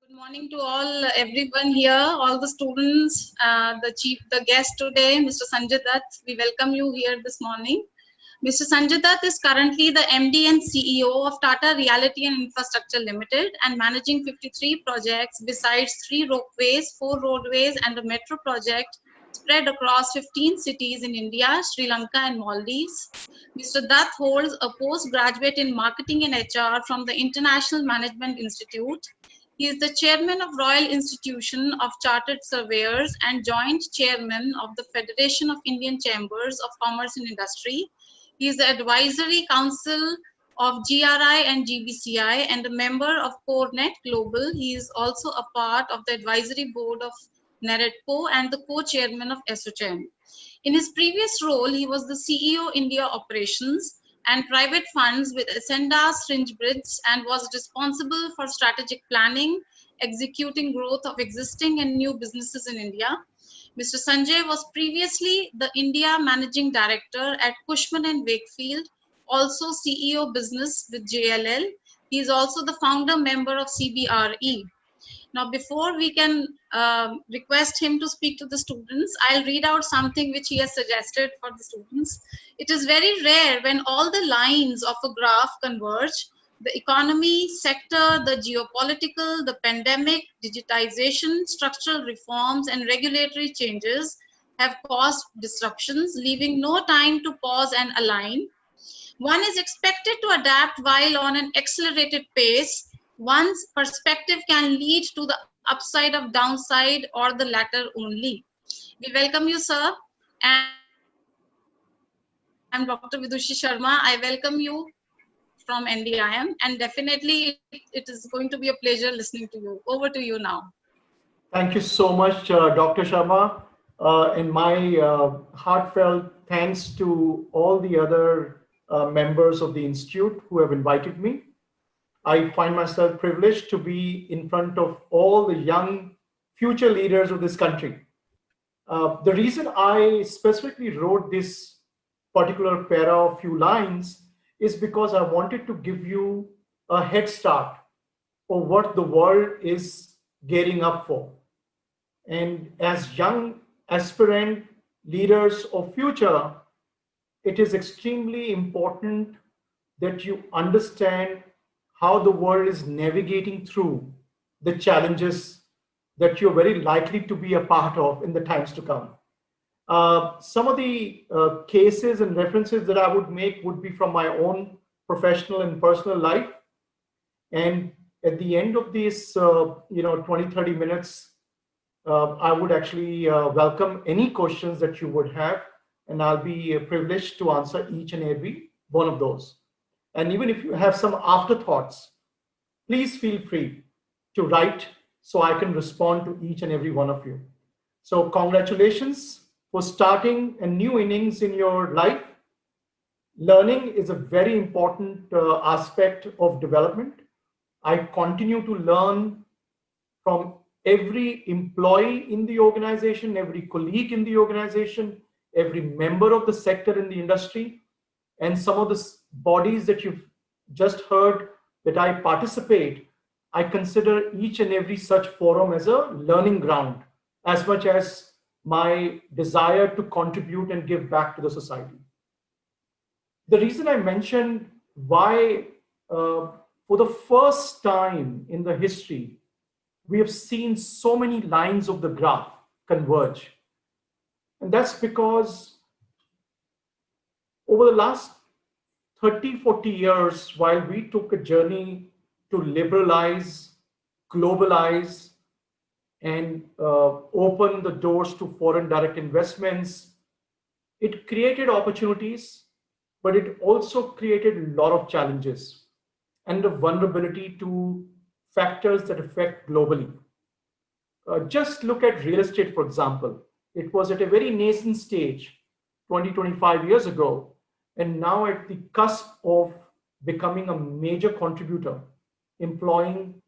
Good morning to all, everyone here, all the students, the guest today, Mr. Sanjay Dutt. We welcome you here this morning. Mr. Sanjay Dutt is currently the MD and CEO of Tata Realty and Infrastructure Limited and managing 53 projects besides 3 ropeways, 4 roadways and a metro project spread across 15 cities in India, Sri Lanka and Maldives. Mr. Dutt holds a postgraduate in marketing and HR from the International Management Institute. He is the chairman of Royal Institution of Chartered Surveyors and joint chairman of the Federation of Indian Chambers of Commerce and Industry. He is the advisory council of GRI and GBCI and a member of CoreNet Global. He is also a part of the advisory board of Neredco and the co-chairman of SOCHAM. In his previous role, he was the CEO India Operations and private funds with Ascenda Stringbridge and was responsible for strategic planning, executing growth of existing and new businesses in India. Mr. Sanjay was previously the India Managing Director at Cushman and Wakefield, also CEO Business with JLL. He is also the founder member of CBRE. Now, before we can request him to speak to the students, I'll read out something which he has suggested for the students. It is very rare when all the lines of a graph converge. The economy, sector, the geopolitical, the pandemic, digitization, structural reforms, and regulatory changes have caused disruptions, leaving no time to pause and align. One is expected to adapt while on an accelerated pace. One's perspective can lead to the upside of downside or the latter only. We welcome you, sir. And I'm Dr. Vidushi Sharma. I welcome you from NDIM, and definitely it is going to be a pleasure listening to you. Over to you now. Thank you so much, Dr. Sharma. And my heartfelt thanks to all the other members of the Institute who have invited me. I find myself privileged to be in front of all the young future leaders of this country. The reason I specifically wrote this particular para of few lines is because I wanted to give you a head start of what the world is gearing up for. And as young aspirant leaders of future, it is extremely important that you understand how the world is navigating through the challenges that you're very likely to be a part of in the times to come. Some of the cases and references that I would make would be from my own professional and personal life. And at the end of these 20, 30 minutes, I would actually welcome any questions that you would have, and I'll be privileged to answer each and every one of those. And even if you have some afterthoughts, please feel free to write so I can respond to each and every one of you. So congratulations for starting a new innings in your life. Learning is a very important aspect of development. I continue to learn from every employee in the organization, every colleague in the organization, every member of the sector in the industry, and some of the bodies that you've just heard that I participate. I consider each and every such forum as a learning ground, as much as my desire to contribute and give back to the society. The reason I mentioned why, for the first time in the history, we have seen so many lines of the graph converge. And that's because over the last 30, 40 years, while we took a journey to liberalize, globalize, and open the doors to foreign direct investments, it created opportunities, but it also created a lot of challenges and a vulnerability to factors that affect globally. Just look at real estate, for example. It was at a very nascent stage 20, 25 years ago, and now at the cusp of becoming a major contributor, employing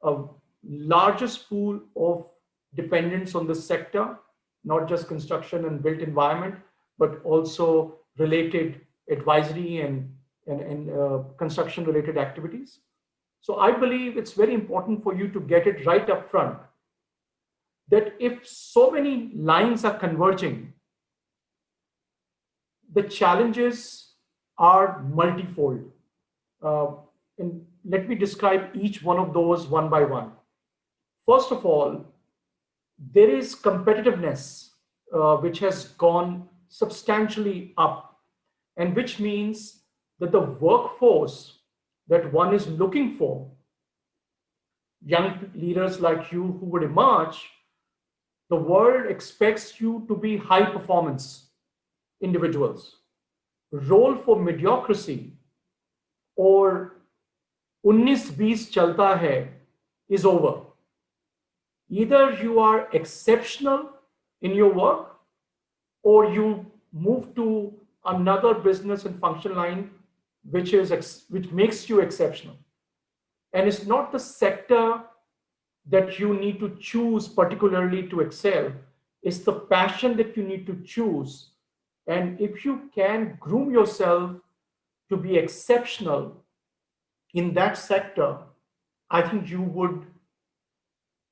a largest pool of dependents on the sector, not just construction and built environment, but also related advisory and construction related activities. So I believe it's very important for you to get it right up front that if so many lines are converging, the challenges are multifold. Uh, and let me describe each one of those one by one. First of all, there is competitiveness, which has gone substantially up, and which means that the workforce that one is looking for, young leaders like you who would emerge, the world expects you to be high performance individuals. Role for mediocrity or 19-20 chalta hai is over. Either you are exceptional in your work or you move to another business and function line which makes you exceptional. And it's not the sector that you need to choose particularly to excel. It's the passion that you need to choose. And if you can groom yourself to be exceptional in that sector, I think you would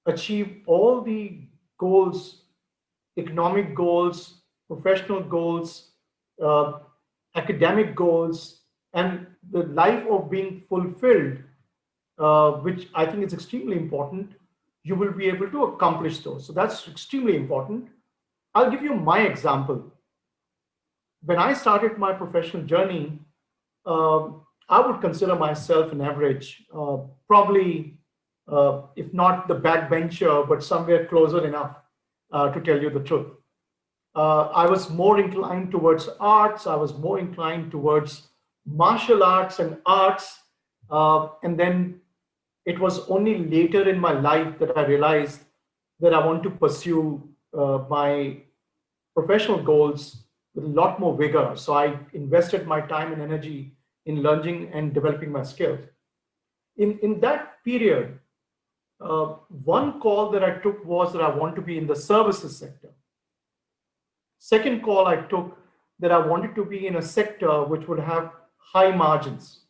achieve all the goals, economic goals, professional goals, uh, academic goals, and the life of being fulfilled, which I think is extremely important. You will be able to accomplish those. So that's extremely important. I'll give you my example. When I started my professional journey, I would consider myself an average, probably, if not the backbencher, but somewhere closer enough to tell you the truth. I was more inclined towards arts. I was more inclined towards martial arts and arts. And then it was only later in my life that I realized that I want to pursue my professional goals with a lot more vigor. So I invested my time and energy in learning and developing my skills. In that period, one call that I took was that I want to be in the services sector. Second call I took that I wanted to be in a sector which would have high margins.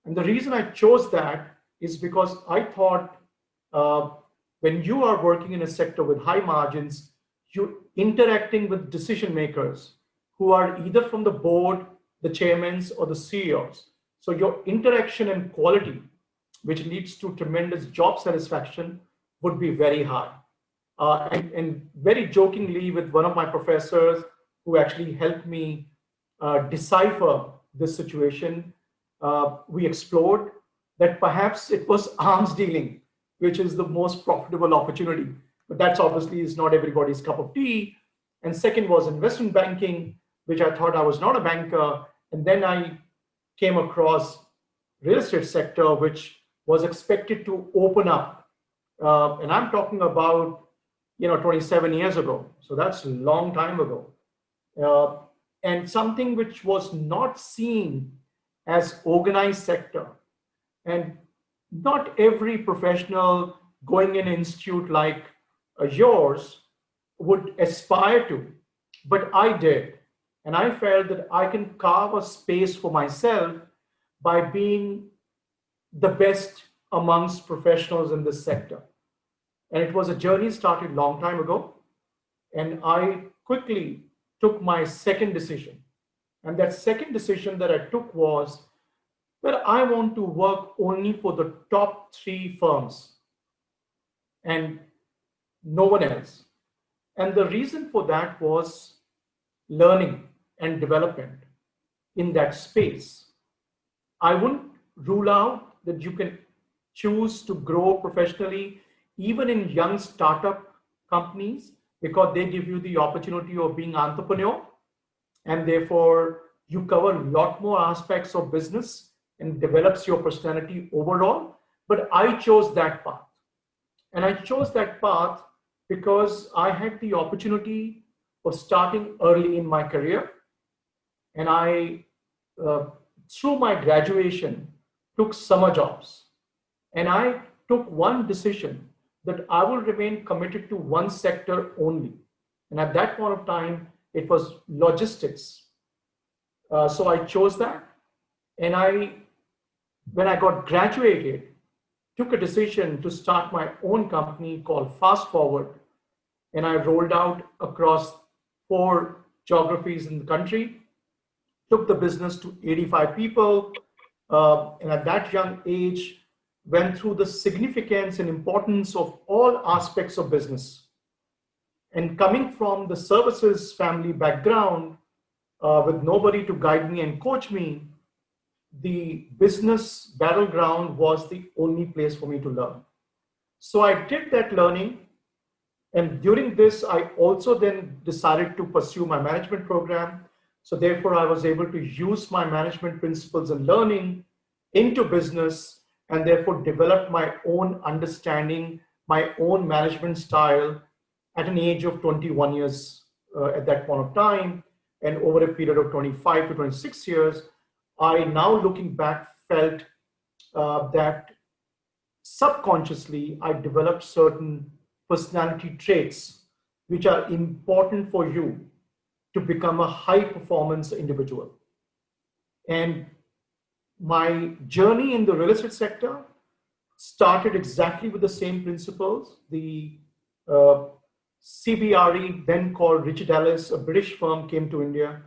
And the reason I chose that is because I thought when you are working in a sector with high margins, you're interacting with decision makers who are either from the board, the chairmen, or the CEOs. So your interaction and quality, which leads to tremendous job satisfaction, would be very high. And very jokingly, with one of my professors who actually helped me decipher this situation, we explored that perhaps it was arms dealing, which is the most profitable opportunity. But that's obviously is not everybody's cup of tea. And second was investment banking, which I thought I was not a banker. And then I came across real estate sector, which was expected to open up. And I'm talking about 27 years ago. So that's a long time ago. And something which was not seen as organized sector. And not every professional going in an institute like yours would aspire to, but I did. And I felt that I can carve a space for myself by being the best amongst professionals in this sector. And it was a journey started a long time ago. And I quickly took my second decision. And that second decision that I took was that I want to work only for the top 3 firms and no one else. And the reason for that was learning and development in that space. I wouldn't rule out that you can choose to grow professionally even in young startup companies, because they give you the opportunity of being entrepreneur, and therefore you cover a lot more aspects of business and develops your personality overall. But I chose that path. And I chose that path because I had the opportunity of starting early in my career. And I, through my graduation, took summer jobs. And I took one decision that I will remain committed to one sector only. And at that point of time, it was logistics. So I chose that. And when I got graduated, took a decision to start my own company called Fast Forward, and I rolled out across 4 geographies in the country, took the business to 85 people, and at that young age, went through the significance and importance of all aspects of business. And coming from the services family background, with nobody to guide me and coach me, the business battleground was the only place for me to learn. So I did that learning. And during this, I also then decided to pursue my management program. So therefore, I was able to use my management principles and learning into business, and therefore develop my own understanding, my own management style at an age of 21 years at that point of time. And over a period of 25 to 26 years, I now looking back felt that subconsciously I developed certain personality traits which are important for you to become a high performance individual. And my journey in the real estate sector started exactly with the same principles. The CBRE, then called Richard Ellis, a British firm, came to India,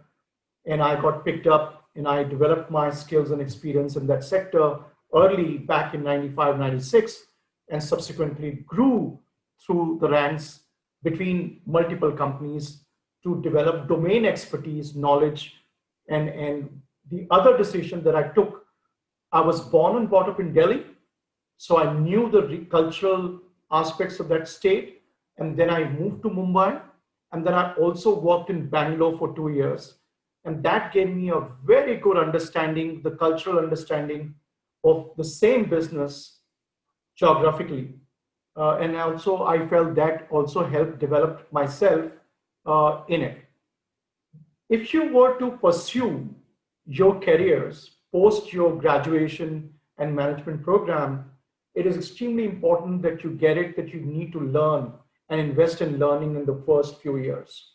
and I got picked up and I developed my skills and experience in that sector early back in 95, 96, and subsequently grew through the ranks between multiple companies to develop domain expertise, knowledge, and the other decision that I took, I was born and brought up in Delhi, so I knew the cultural aspects of that state. And then I moved to Mumbai, and then I also worked in Bangalore for 2 years. And that gave me a very good understanding, the cultural understanding of the same business geographically. And also, I felt that also helped develop myself in it. If you were to pursue your careers post your graduation and management program, it is extremely important that you get it, that you need to learn and invest in learning in the first few years.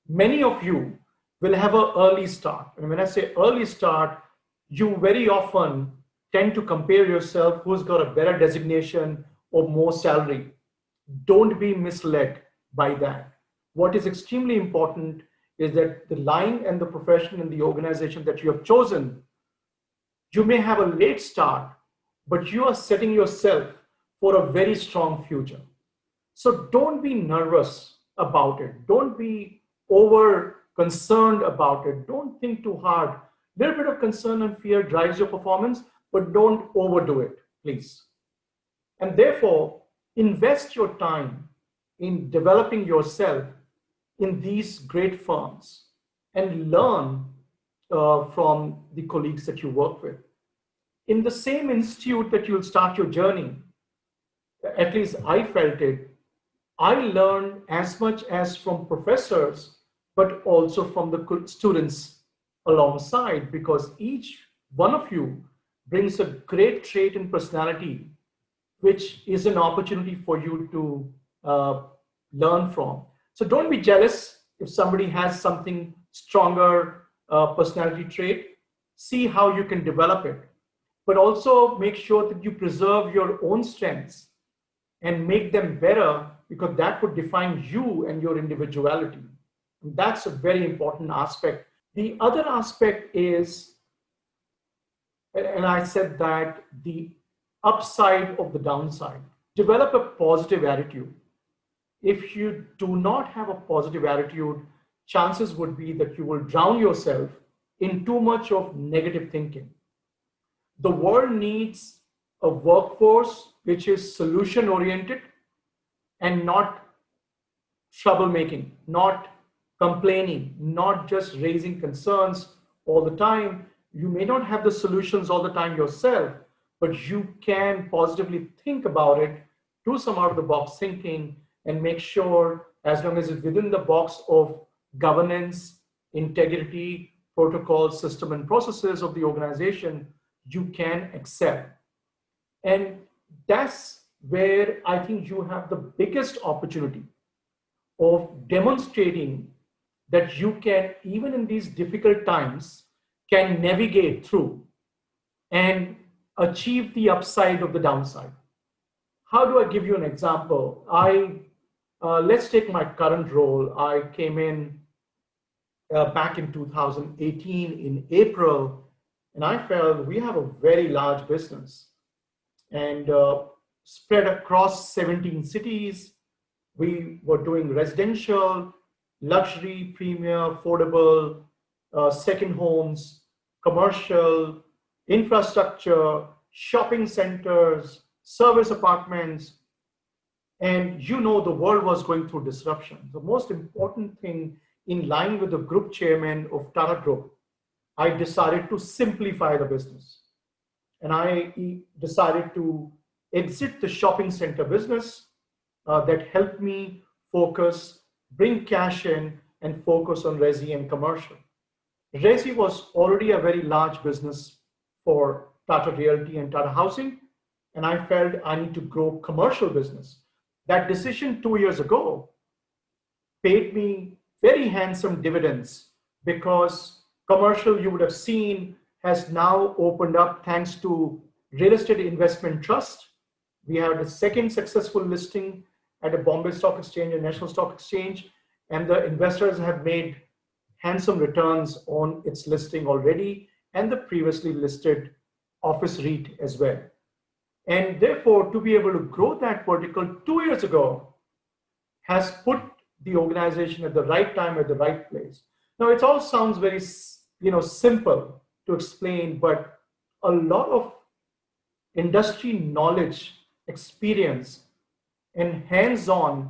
Many of you will have an early start. And when I say early start, you very often tend to compare yourself who's got a better designation or more salary. Don't be misled by that. What is extremely important is that the line and the profession and the organization that you have chosen, you may have a late start, but you are setting yourself for a very strong future. So don't be nervous about it. Don't be over concerned about it. Don't think too hard. A little bit of concern and fear drives your performance, but don't overdo it, please. And therefore, invest your time in developing yourself in these great firms and learn from the colleagues that you work with. In the same institute that you'll start your journey, at least I felt it, I learned as much as from professors, but also from the students alongside, because each one of you brings a great trait and personality, which is an opportunity for you to learn from. So don't be jealous if somebody has something stronger personality trait. See how you can develop it, but also make sure that you preserve your own strengths and make them better, because that would define you and your individuality. And that's a very important aspect. The other aspect is, and I said that the upside of the downside, develop a positive attitude. If you do not have a positive attitude, chances would be that you will drown yourself in too much of negative thinking. The world needs a workforce which is solution oriented and not troublemaking, not complaining, not just raising concerns all the time. You may not have the solutions all the time yourself, but you can positively think about it, do some out of the box thinking, and make sure, as long as it's within the box of governance, integrity, protocol, system, and processes of the organization, you can excel. And that's where I think you have the biggest opportunity of demonstrating that you can, even in these difficult times, can navigate through. And achieve the upside of the downside. How do I give you an example? Let's take my current role. I came in back in 2018 in April, and I felt we have a very large business and spread across 17 cities. We were doing residential, luxury, premier, affordable, second homes, commercial, infrastructure, shopping centers, service apartments, and the world was going through disruption. The most important thing, in line with the group chairman of Tata Group, I decided to simplify the business. And I decided to exit the shopping center business that helped me focus, bring cash in, and focus on resi and commercial. Resi was already a very large business for Tata Realty and Tata Housing, and I felt I need to grow commercial business. That decision 2 years ago paid me very handsome dividends because commercial, you would have seen, has now opened up thanks to Real Estate Investment Trust. We had a second successful listing at the Bombay Stock Exchange and National Stock Exchange, and the investors have made handsome returns on its listing already and the previously listed office REIT as well. And therefore, to be able to grow that vertical 2 years ago has put the organization at the right time, at the right place. Now, it all sounds very, simple to explain, but a lot of industry knowledge, experience, and hands-on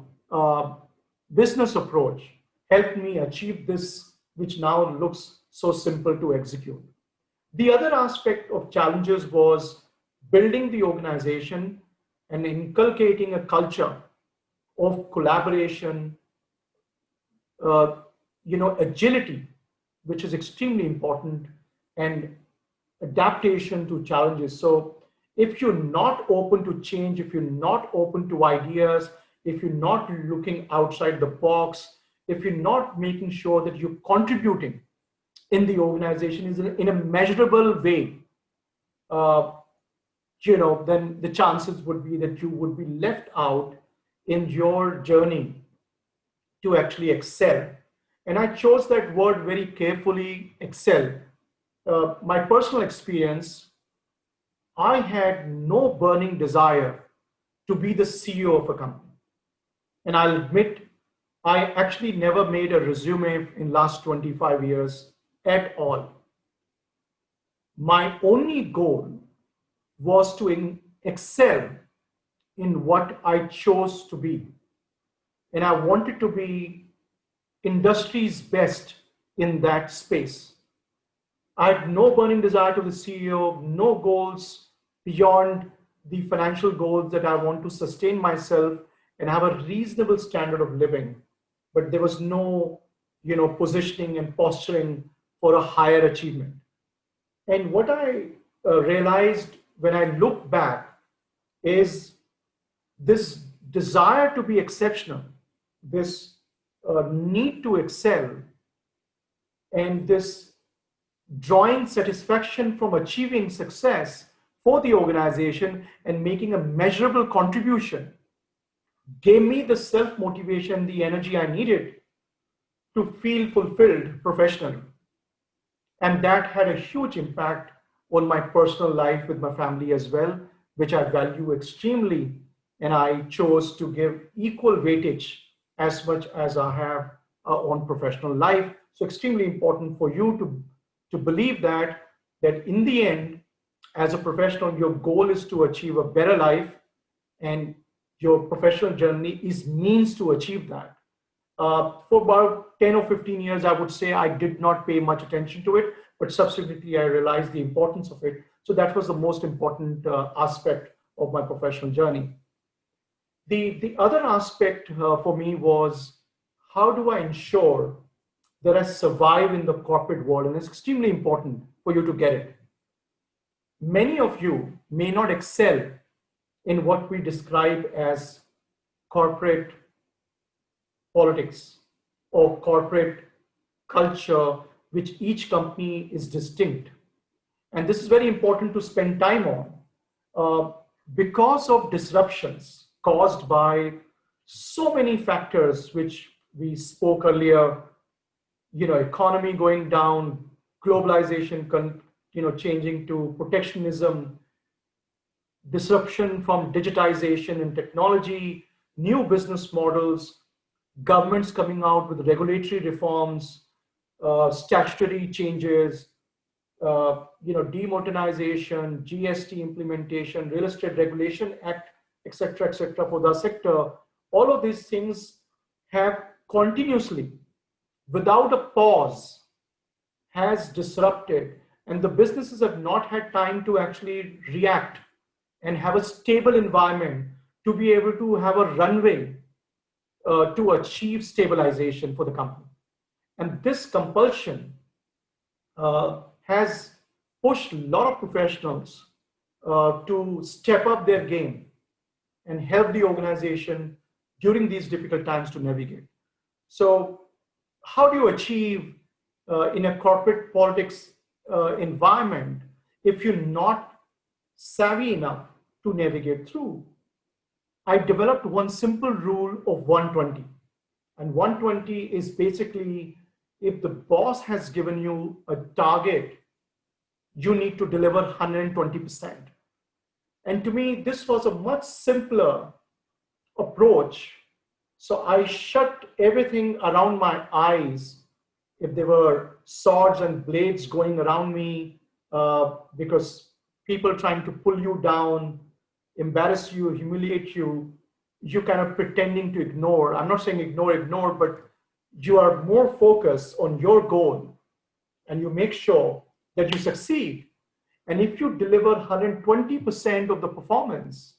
business approach helped me achieve this, which now looks so simple to execute. The other aspect of challenges was building the organization and inculcating a culture of collaboration, agility, which is extremely important, and adaptation to challenges. So if you're not open to change, if you're not open to ideas, if you're not looking outside the box, if you're not making sure that you're contributing in the organization is in a measurable way, then the chances would be that you would be left out in your journey to actually excel. And I chose that word very carefully, excel. My personal experience, I had no burning desire to be the CEO of a company. And I'll admit, I actually never made a resume in last 25 years at all. My only goal was to excel in what I chose to be. And I wanted to be industry's best in that space. I had no burning desire to be the CEO, no goals beyond the financial goals that I want to sustain myself and have a reasonable standard of living. But there was no, positioning and posturing for a higher achievement. And what I realized when I look back is this desire to be exceptional, this need to excel, and this drawing satisfaction from achieving success for the organization and making a measurable contribution gave me the self-motivation, the energy I needed to feel fulfilled professionally. And that had a huge impact on my personal life with my family as well, which I value extremely. And I chose to give equal weightage as much as I have on professional life. So extremely important for you to believe that in the end, as a professional, your goal is to achieve a better life, and your professional journey is means to achieve that. For about 10 or 15 years, I would say I did not pay much attention to it, but subsequently I realized the importance of it. So that was the most important aspect of my professional journey. The other aspect for me was, how do I ensure that I survive in the corporate world? And it's extremely important for you to get it. Many of you may not excel in what we describe as corporate politics or corporate culture, which each company is distinct. And this is very important to spend time on. uh, because of disruptions caused by so many factors, which we spoke earlier, economy going down, globalization, changing to protectionism, disruption from digitization and technology, new business models, governments coming out with regulatory reforms, statutory changes, demonetization, GST implementation, Real Estate Regulation Act, etc., for the sector. All of these things have continuously, without a pause, has disrupted, and the businesses have not had time to actually react and have a stable environment to be able to have a runway to achieve stabilization for the company. And this compulsion has pushed a lot of professionals to step up their game and help the organization during these difficult times to navigate. So, how do you achieve in a corporate politics environment if you're not savvy enough to navigate through? I developed one simple rule of 120. And 120 is basically, if the boss has given you a target, you need to deliver 120%. And to me, this was a much simpler approach. So I shut everything around my eyes. If there were swords and blades going around me, because people trying to pull you down, embarrass you, humiliate you, you kind of pretending to ignore. I'm not saying ignore, but you are more focused on your goal and you make sure that you succeed. And if you deliver 120% of the performance,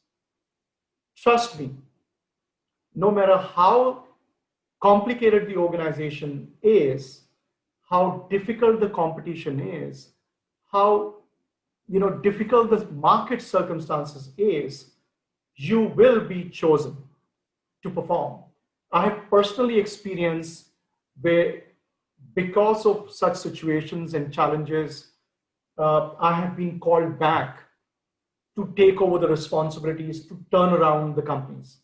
trust me, no matter how complicated the organization is, how difficult the competition is, how difficult the market circumstances is, you will be chosen to perform. I have personally experienced where, because of such situations and challenges, I have been called back to take over the responsibilities to turn around the companies.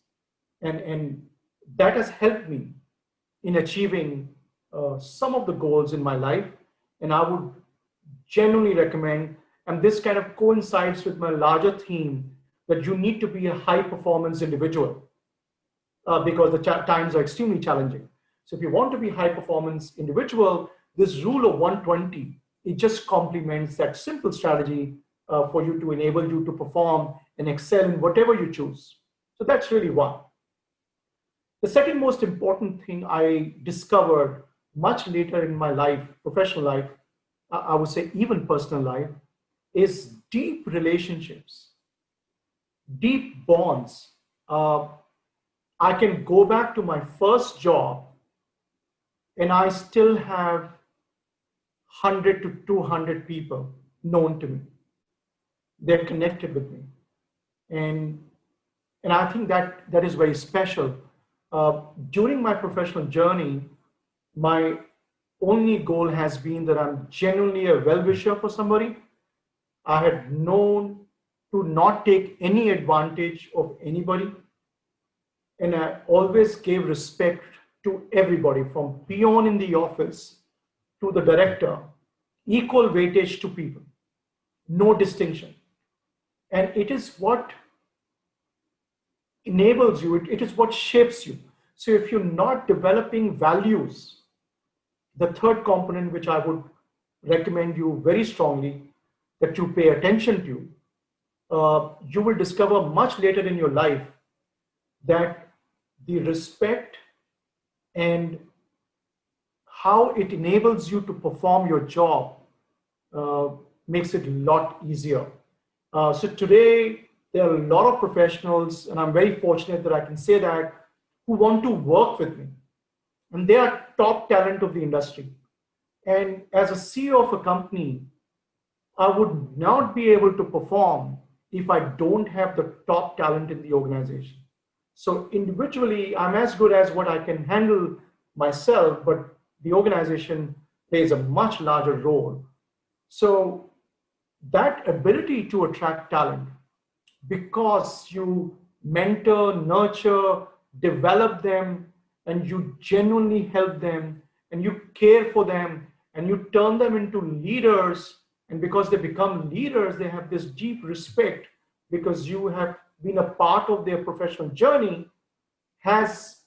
And that has helped me in achieving some of the goals in my life. And I would genuinely recommend, and this kind of coincides with my larger theme, that you need to be a high performance individual because the times are extremely challenging. So if you want to be high performance individual, this rule of 120, it just complements that simple strategy for you to enable you to perform and excel in whatever you choose. So that's really one. The second most important thing I discovered much later in my life, professional life, I would say even personal life, is deep relationships, deep bonds. I can go back to my first job and I still have 100 to 200 people known to me. They're connected with me. And I think that is very special. During my professional journey, my only goal has been that I'm genuinely a well-wisher for somebody. I had known to not take any advantage of anybody. And I always gave respect to everybody, from peon in the office to the director, equal weightage to people, no distinction. And it is what enables you, it is what shapes you. So if you're not developing values, the third component, which I would recommend you very strongly that you pay attention to, you will discover much later in your life that the respect and how it enables you to perform your job makes it a lot easier. So today, there are a lot of professionals, and I'm very fortunate that I can say that, who want to work with me. And they are top talent of the industry. And as a CEO of a company, I would not be able to perform if I don't have the top talent in the organization. So individually, I'm as good as what I can handle myself, but the organization plays a much larger role. So that ability to attract talent, because you mentor, nurture, develop them, and you genuinely help them, and you care for them, and you turn them into leaders. And because they become leaders, they have this deep respect because you have been a part of their professional journey, has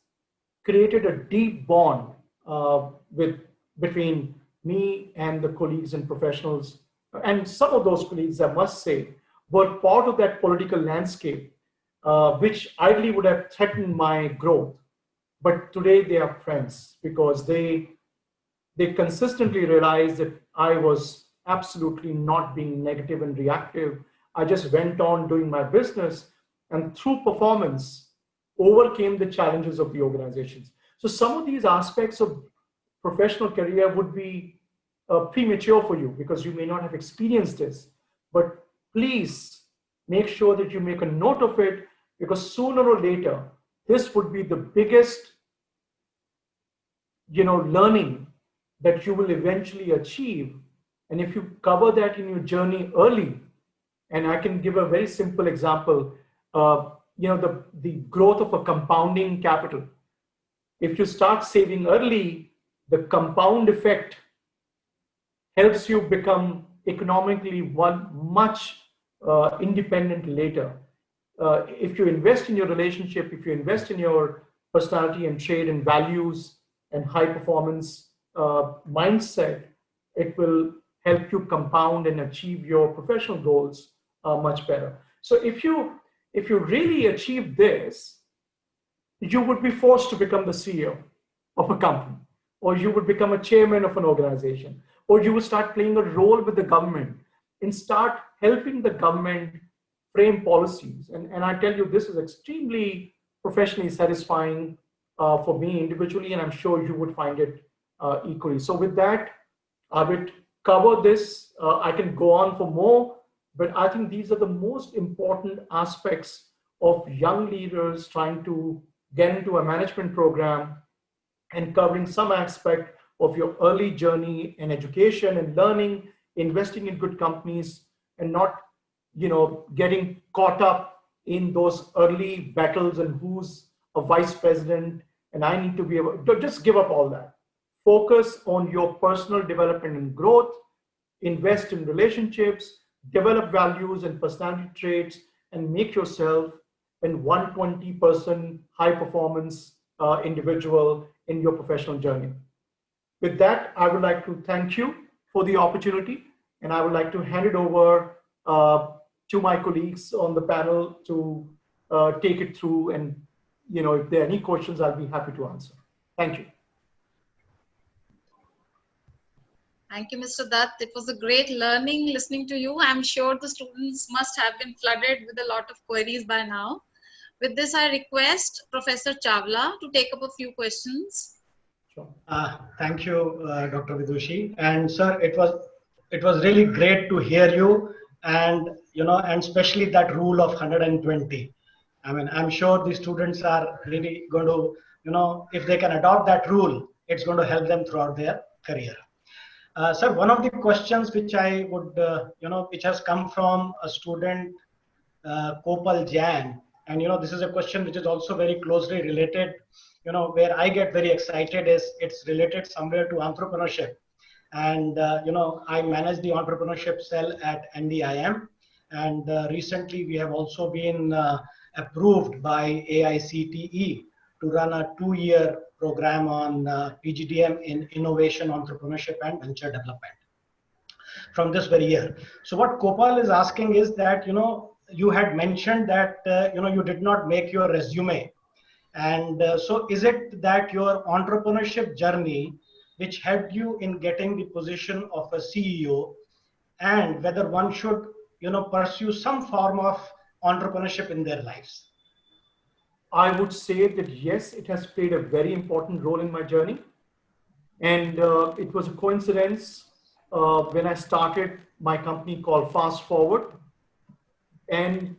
created a deep bond with between me and the colleagues and professionals. And some of those colleagues, I must say, were part of that political landscape, which ideally would have threatened my growth. But today they are friends because they consistently realized that I was absolutely not being negative and reactive. I just went on doing my business and through performance overcame the challenges of the organizations. So some of these aspects of professional career would be premature for you because you may not have experienced this. But please make sure that you make a note of it because sooner or later, this would be the biggest learning that you will eventually achieve. And if you cover that in your journey early, and I can give a very simple example, the growth of a compounding capital. If you start saving early, the compound effect helps you become economically much independent later. If you invest in your relationship, if you invest in your personality and trait and values and high performance mindset, it will help you compound and achieve your professional goals much better. So if you really achieve this, you would be forced to become the CEO of a company, or you would become a chairman of an organization, or you would start playing a role with the government and start helping the government frame policies. And I tell you, this is extremely professionally satisfying for me individually, and I'm sure you would find it equally. So with that, I would cover this. I can go on for more, but I think these are the most important aspects of young leaders trying to get into a management program and covering some aspect of your early journey in education and learning, investing in good companies, and not getting caught up in those early battles and who's a vice president and I need to be able to just give up all that. Focus on your personal development and growth, invest in relationships, develop values and personality traits, and make yourself an 120% high performance individual in your professional journey. With that, I would like to thank you for the opportunity, and I would like to hand it over to my colleagues on the panel to take it through. And if there are any questions, I'll be happy to answer. Thank you. Thank you, Mr. Dutt. It was a great learning listening to you. I'm sure the students must have been flooded with a lot of queries by now. With this, I request Professor Chawla to take up a few questions. Sure. Thank you, Dr. Vidushi. And sir, it was really great to hear you, and and especially that rule of 120. I mean, I'm sure the students are really going to, if they can adopt that rule, it's going to help them throughout their career. Sir, one of the questions which I would, which has come from a student, Kopal Jan, and this is a question which is also very closely related, where I get very excited is it's related somewhere to entrepreneurship. And, I manage the entrepreneurship cell at NDIM. And recently we have also been approved by AICTE to run a 2-year program on PGDM in innovation, entrepreneurship, and venture development from this very year. So what Kopal is asking is that, you had mentioned that, you did not make your resume. And so is it that your entrepreneurship journey, which helped you in getting the position of a CEO, and whether one should, pursue some form of entrepreneurship in their lives? I would say that yes, it has played a very important role in my journey. And it was a coincidence when I started my company called Fast Forward. And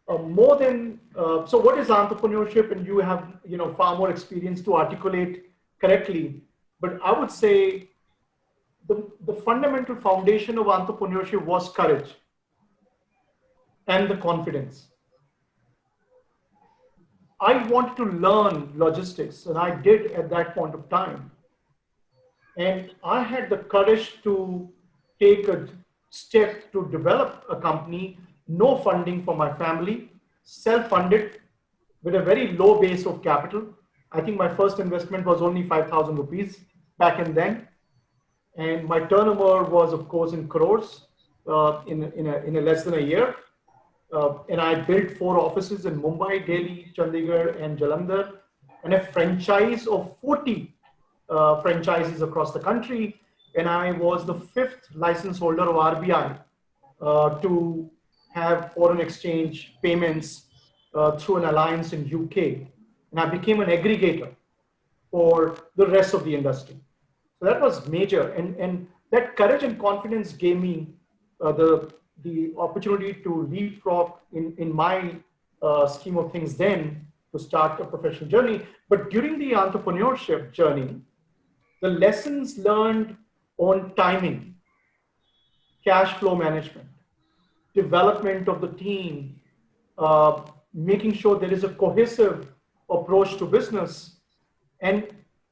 more than, so what is entrepreneurship? And you have, far more experience to articulate correctly. But I would say the fundamental foundation of entrepreneurship was courage. and the confidence. I wanted to learn logistics, and I did at that point of time. And I had the courage to take a step to develop a company, no funding for my family, self-funded with a very low base of capital. I think my first investment was only 5,000 rupees back and then. And my turnover was, of course, in crores in a less than a year. And I built 4 offices in Mumbai, Delhi, Chandigarh, and Jalandhar, and a franchise of 40 franchises across the country. And I was the 5th license holder of RBI to have foreign exchange payments through an alliance in UK. And I became an aggregator for the rest of the industry. So that was major. And that courage and confidence gave me the opportunity to leapfrog in my scheme of things then to start a professional journey. But during the entrepreneurship journey, the lessons learned on timing, cash flow management, development of the team, making sure there is a cohesive approach to business, and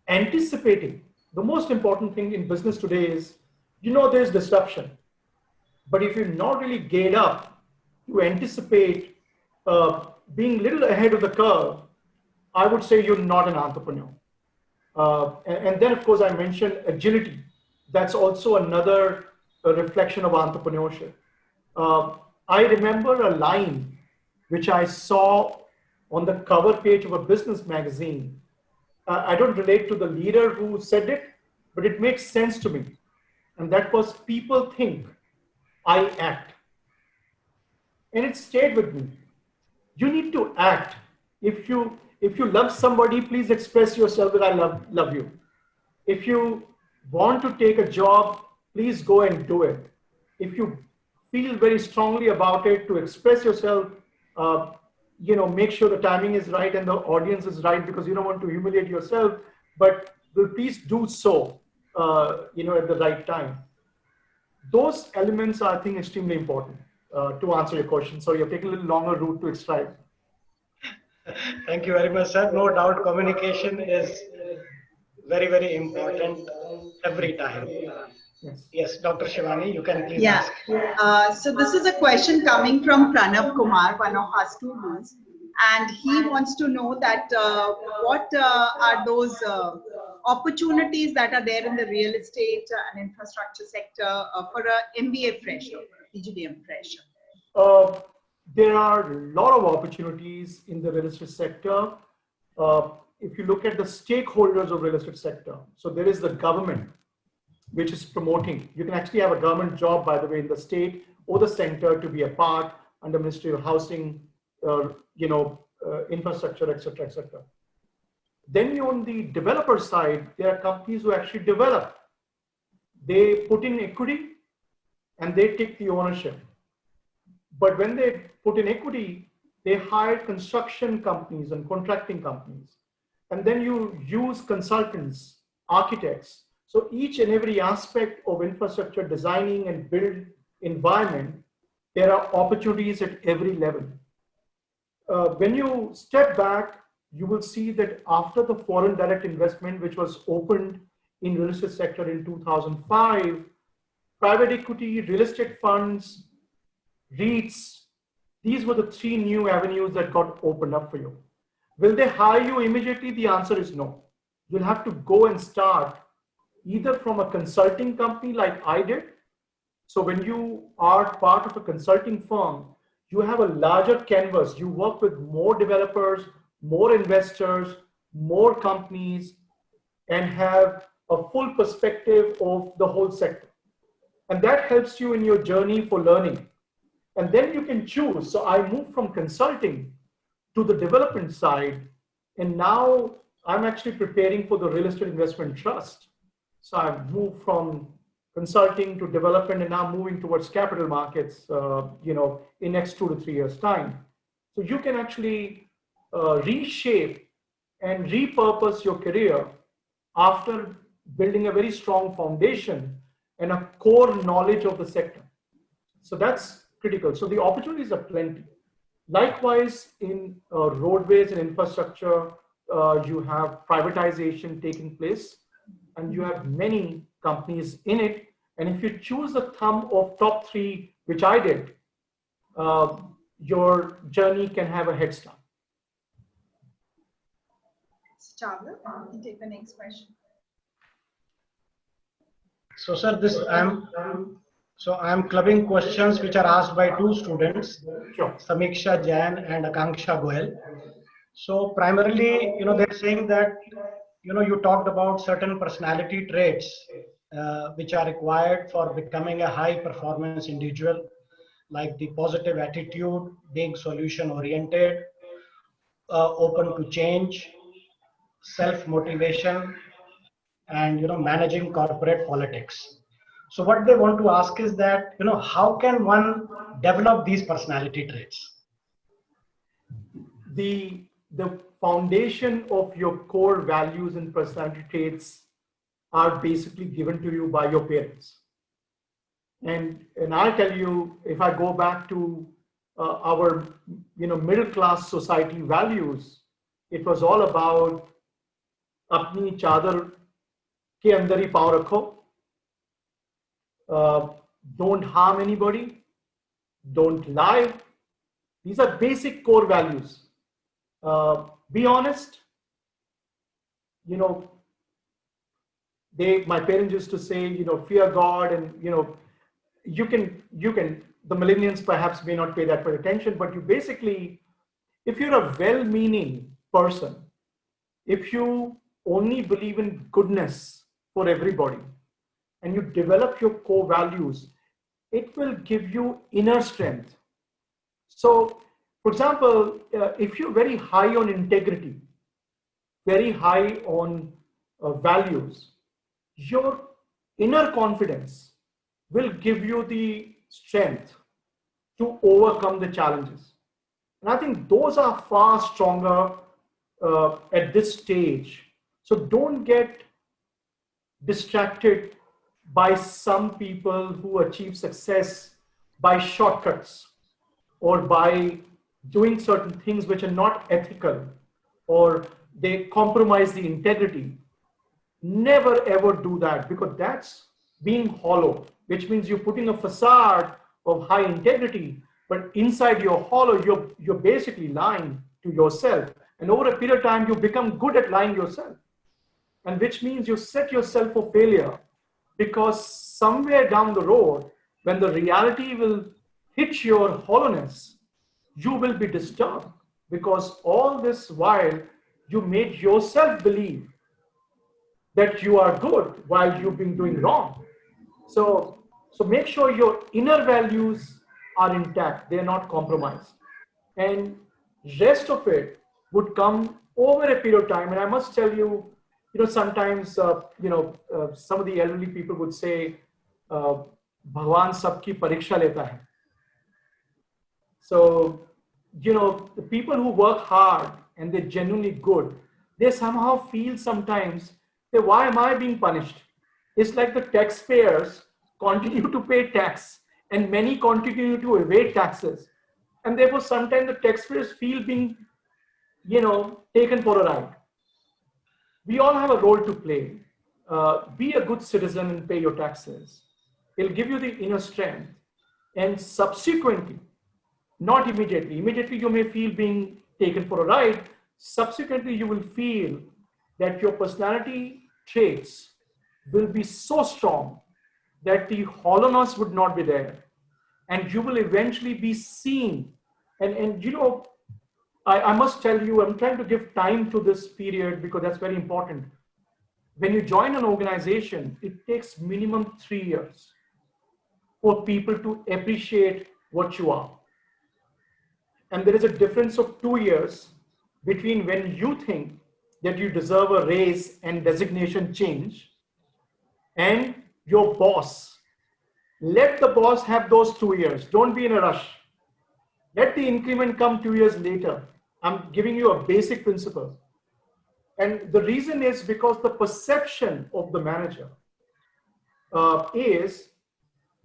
anticipating. The most important thing in business today is, there's disruption. But if you're not really geared up to anticipate being a little ahead of the curve, I would say you're not an entrepreneur. And then, of course, I mentioned agility. That's also another reflection of entrepreneurship. I remember a line which I saw on the cover page of a business magazine. I don't relate to the leader who said it, but it makes sense to me. And that was, people think, I act. And it stayed with me. You need to act. If you love somebody, please express yourself that I love you. If you want to take a job, please go and do it. If you feel very strongly about it, to express yourself, make sure the timing is right and the audience is right, because you don't want to humiliate yourself, but please do so, at the right time. Those elements are, I think, extremely important to answer your question. So you're taking a little longer route to extract. Thank you very much, sir. No doubt communication is very, very important every time. Yes, Dr. Shivani, you can please ask. So this is a question coming from Pranav Kumar, one of our students, and he wants to know that what are those opportunities that are there in the real estate and infrastructure sector for a MBA fresher, PGDM fresher? There are a lot of opportunities in the real estate sector. If you look at the stakeholders of real estate sector, so there is the government, which is promoting. You can actually have a government job, by the way, in the state or the center to be a part under Ministry of Housing, infrastructure, etc., etc. Then on the developer side, there are companies who actually develop. They put in equity and they take the ownership. But when they put in equity, they hire construction companies and contracting companies. And then you use consultants, architects. So each and every aspect of infrastructure designing and build environment, there are opportunities at every level. When you step back, you will see that after the foreign direct investment, which was opened in real estate sector in 2005, private equity, real estate funds, REITs, these were the 3 new avenues that got opened up for you. Will they hire you immediately? The answer is no. You'll have to go and start either from a consulting company like I did. So when you are part of a consulting firm, you have a larger canvas. You work with more developers, more investors, more companies, and have a full perspective of the whole sector. And that helps you in your journey for learning. And then you can choose. So I moved from consulting to the development side, and now I'm actually preparing for the real estate investment trust. So I've moved from consulting to development and now moving towards capital markets, in next 2 to 3 years time. So you can actually reshape and repurpose your career after building a very strong foundation and a core knowledge of the sector. So that's critical. So the opportunities are plenty. Likewise, in roadways and infrastructure, you have privatization taking place, and you have many companies in it. And if you choose the thumb of top three, which I did, your journey can have a head start. Chawla, you can take the next question. So, sir, I'm clubbing questions which are asked by two students, Sure. Samiksha Jain and Akanksha Goel. So primarily, they're saying that, you talked about certain personality traits which are required for becoming a high performance individual, like the positive attitude, being solution oriented, open to change, self motivation, and managing corporate politics. So what they want to ask is that, how can one develop these personality traits? The foundation of your core values and personality traits are basically given to you by your parents. And I'll tell you, if I go back to our middle class society values, it was all about अपनी चादर के अंदर ही पाँव रखो, don't harm anybody, don't lie. These are basic core values. Be honest. My parents used to say, fear God, and you can the millennials perhaps may not pay that much attention, but you basically, if you're a well-meaning person, if you only believe in goodness for everybody, and you develop your core values, it will give you inner strength. So, for example, if you're very high on integrity, very high on values, your inner confidence will give you the strength to overcome the challenges. And I think those are far stronger at this stage. So don't get distracted by some people who achieve success by shortcuts or by doing certain things which are not ethical, or they compromise the integrity. Never ever do that, because that's being hollow, which means you're putting a facade of high integrity, but inside you're hollow, you're basically lying to yourself. And over a period of time, you become good at lying yourself. And which means you set yourself for failure, because somewhere down the road, when the reality will hit your hollowness, you will be disturbed, because all this while you made yourself believe that you are good while you've been doing wrong. So make sure your inner values are intact, they're not compromised. And rest of it would come over a period of time. And I must tell you, sometimes, some of the elderly people would say, Bhagwan sabki pariksha leta hai. So, the people who work hard and they're genuinely good, they somehow feel sometimes that why am I being punished? It's like the taxpayers continue to pay tax and many continue to evade taxes. And therefore, sometimes the taxpayers feel being, taken for a ride. We all have a role to play. Be a good citizen and pay your taxes. It'll give you the inner strength. And subsequently, not immediately. Immediately, you may feel being taken for a ride. Subsequently, you will feel that your personality traits will be so strong that the hollowness would not be there. And you will eventually be seen. And I must tell you, I'm trying to give time to this period because that's very important. When you join an organization, it takes minimum 3 years for people to appreciate what you are. And there is a difference of 2 years between when you think that you deserve a raise and designation change and your boss. Let the boss have those 2 years. Don't be in a rush. Let the increment come 2 years later. I'm giving you a basic principle. And the reason is because the perception of the manager is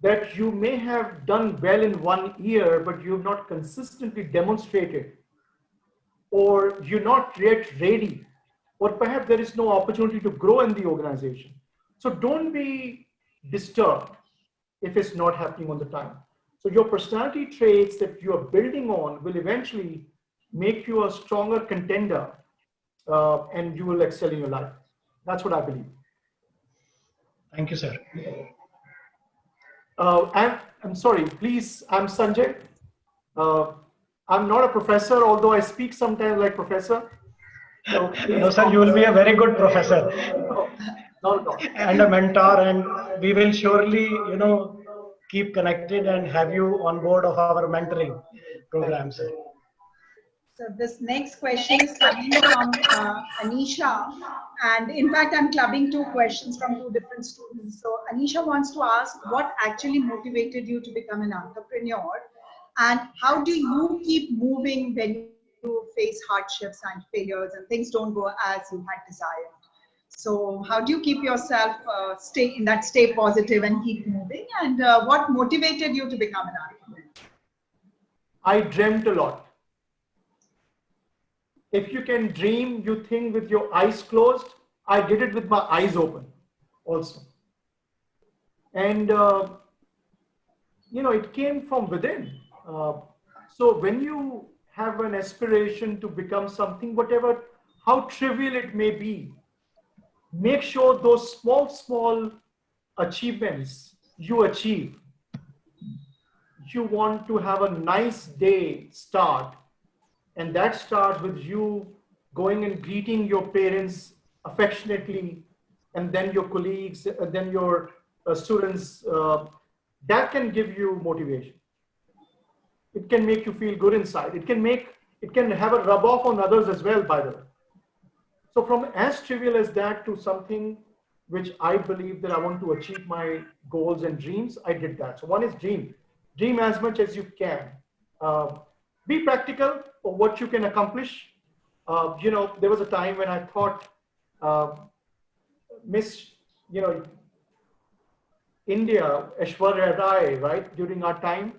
that you may have done well in 1 year, but you have not consistently demonstrated, or you're not yet ready, or perhaps there is no opportunity to grow in the organization. So don't be disturbed if it's not happening on the time. So your personality traits that you are building on will eventually make you a stronger contender, and you will excel in your life. That's what I believe. Thank you, sir. I'm sorry, please, I'm Sanjay. Uh, I'm not a professor, although I speak sometimes like professor. So No, please, sir, you will be a very good professor no, no. and a mentor, and we will surely, keep connected and have you on board of our mentoring Thank program, you. sir. So this next question is coming from Anisha, and in fact, I'm clubbing two questions from two different students. So Anisha wants to ask, what actually motivated you to become an entrepreneur, and how do you keep moving when you face hardships and failures and things don't go as you had desired? So how do you keep yourself stay positive and keep moving? And what motivated you to become an entrepreneur? I dreamt a lot. If you can dream, you think with your eyes closed. I did it with my eyes open also. And, it came from within. So when you have an aspiration to become something, whatever, how trivial it may be, make sure those small, small achievements you achieve. You want to have a nice day start, and that starts with you going and greeting your parents affectionately, and then your colleagues, and then your students. That can give you motivation. It can make you feel good inside. It can have a rub off on others as well, by the way. So from as trivial as that to something which I believe that I want to achieve my goals and dreams, I did that. So one is dream. Dream as much as you can. Uh, be practical for what you can accomplish. There was a time when I thought Miss, India, Aishwarya Rai, right, during our time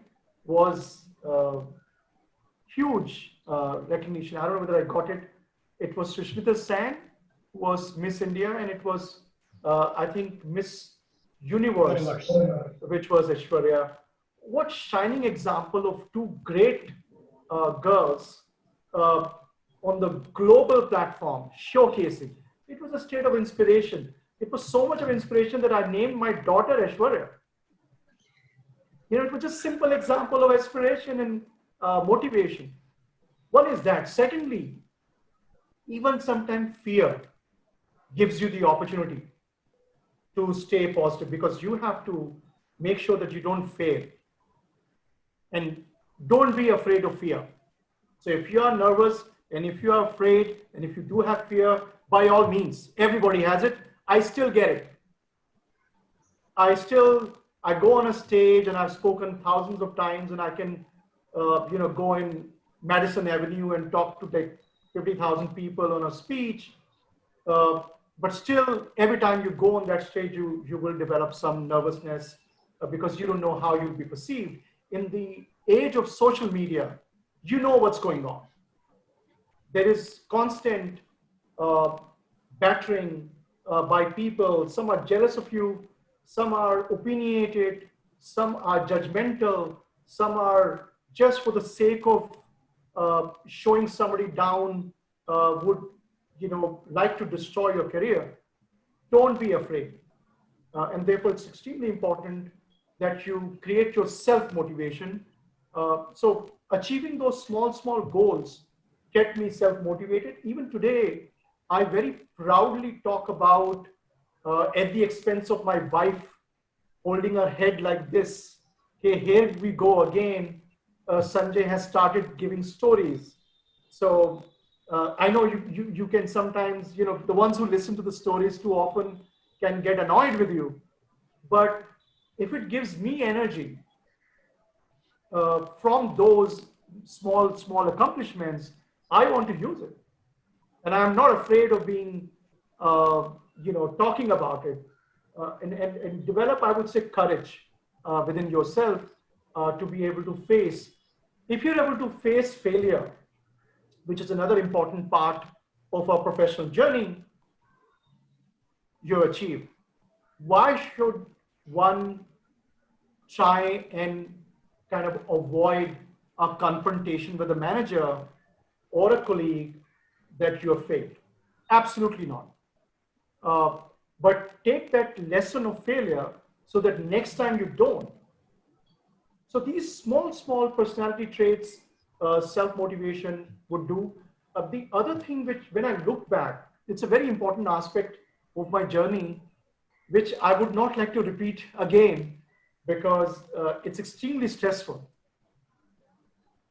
was huge recognition. I don't know whether I got it. It was Sushmita Sen who was Miss India, and it was, I think, Miss Universe, Universe. which was Aishwarya. What shining example of two great girls uh, on the global platform showcasing. It was a state of inspiration. It was so much of inspiration that I named my daughter Aishwarya. It was just simple example of aspiration and motivation. One is that. Secondly, even sometimes fear gives you the opportunity to stay positive, because you have to make sure that you don't fail. And don't be afraid of fear. So if you are nervous and if you are afraid and if you do have fear, by all means, everybody has it. I still get it. I go on a stage, and I've spoken thousands of times, and I can, go in Madison Avenue and talk to like 50,000 people on a speech. But still, every time you go on that stage, you will develop some nervousness because you don't know how you'll be perceived. In the age of social media, you know what's going on. There is constant uh, battering by people. Some are jealous of you, some are opinionated, some are judgmental, some are just for the sake of showing somebody down, would like to destroy your career. Don't be afraid. And therefore, it's extremely important that you create your self-motivation. So achieving those small, small goals kept me self-motivated. Even today, I very proudly talk about, at the expense of my wife holding her head like this, okay, here we go again. Sanjay has started giving stories. So I know you can sometimes, the ones who listen to the stories too often can get annoyed with you. But if it gives me energy from those small, small accomplishments, I want to use it. And I'm not afraid of being, talking about it, and develop, I would say, courage. within yourself to be able to face. If you're able to face failure, which is another important part of our professional journey, you achieve. Why should one try and kind of avoid a confrontation with a manager or a colleague that you have failed? Absolutely not. Uh, but take that lesson of failure so that next time you don't. So these small personality traits, self-motivation would do. The other thing which, when I look back, it's a very important aspect of my journey, which I would not like to repeat again because it's extremely stressful.